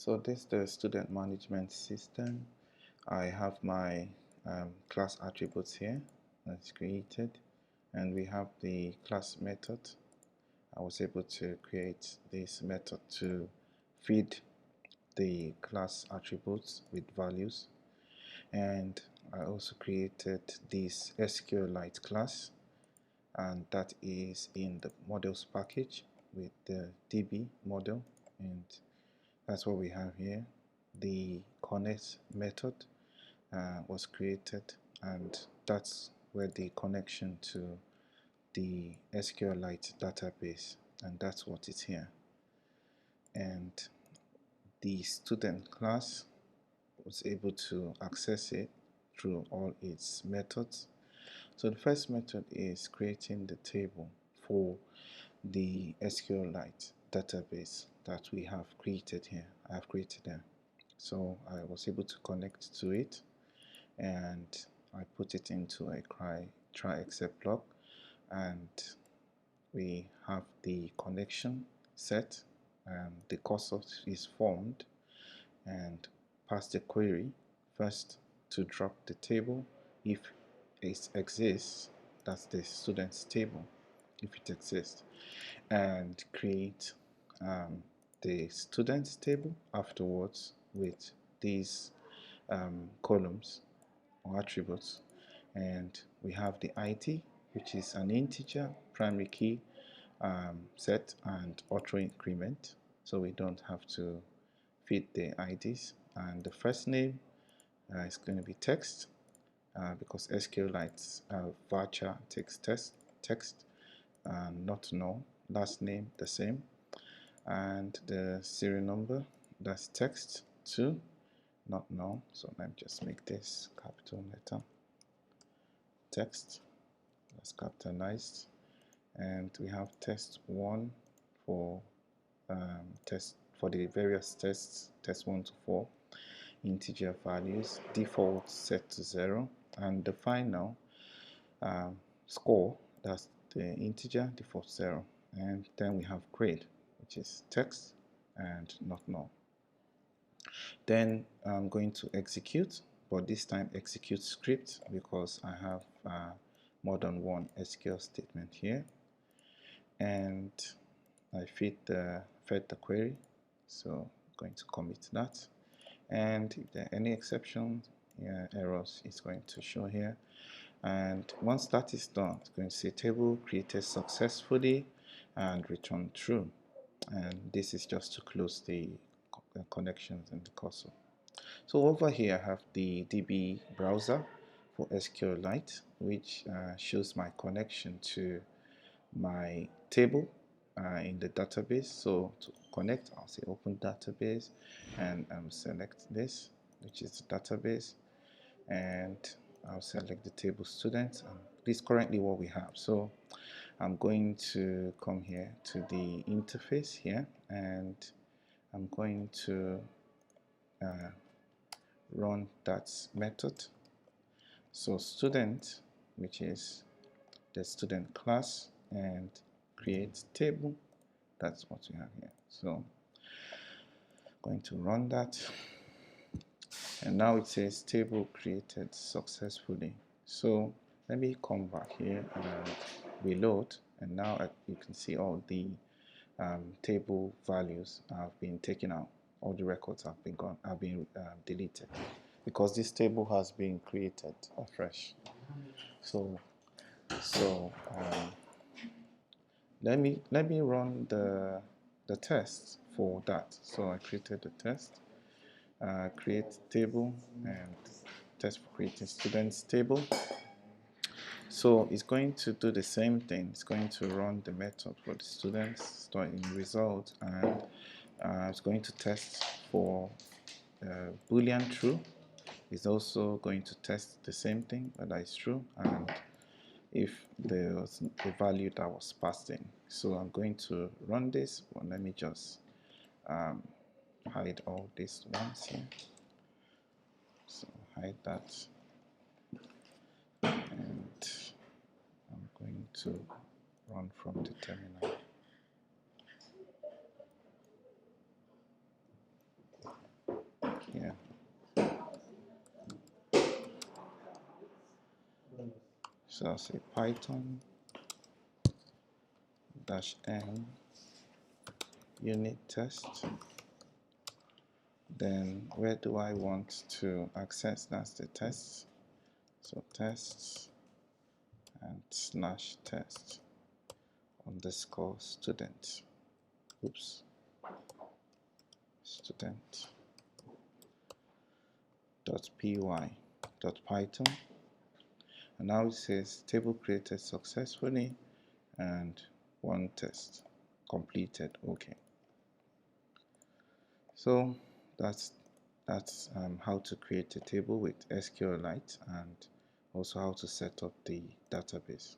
So this is the student management system. I have my class attributes here that's created, and we have the class method. I was able to create this method to feed the class attributes with values, and I also created this Sqlite class, and that is in the models package with the DB model, and that's what we have here. The connect method was created, and that's where the connection to the Sqlite database, and that's what is here. And the student class was able to access it through all its methods. So the first method is creating the table for the Sqlite database that we have created here. I have created there. So I was able to connect to it, and I put it into a try except block, and we have the connection set, and the cursor is formed, and pass the query first to drop the table if it exists. That's the students table if it exists, and create the students table afterwards with these columns or attributes. And we have the ID, which is an integer primary key set and auto increment, so we don't have to feed the IDs. And the first name is going to be text, because SQLite's varchar takes text, not null. Last name the same, and the serial number, that's text too, not null. So let me just make this capital letter text, that's capitalized. And we have test1 for test for the various tests, test 1 to 4, integer values, default set to 0, and the final score, that's the integer, default 0. And then we have grade, which is text and not null. Then I'm going to execute, but this time execute script, because I have more than one SQL statement here. And I fed the query, so I'm going to commit that. And if there are any exceptions, errors, it's going to show here. And once that is done, it's going to say table created successfully and return true. And this is just to close the connections in the cursor. So over here I have the DB browser for SQLite, which shows my connection to my table in the database. So to connect, I'll say open database, and select this, which is the database, and I'll select the table students, and this is currently what we have. So I'm going to come here to the interface here, and I'm going to run that method. So student, which is the student class, and create table, that's what we have here. So I'm going to run that, and now it says table created successfully. So let me come back here and reload, and now you can see all the table values have been taken out. All the records have been deleted, because this table has been created afresh. So let me run the test for that. So I created the test, create table, and test for creating students table. So it's going to do the same thing. It's going to run the method for the students, store in result, and it's going to test for Boolean true. It's also going to test the same thing, whether it's true, and if there was a value that was passed in. So I'm going to run this. Well, let me just hide all these ones here. So hide that, and I'm going to run from the terminal. So I'll say Python -n unit test. Then where do I want to access? That's the test. So tests and /test underscore student. Oops. Student .py.python, and now it says table created successfully and one test completed. Okay, so that's how to create a table with SQLite and also how to set up the database.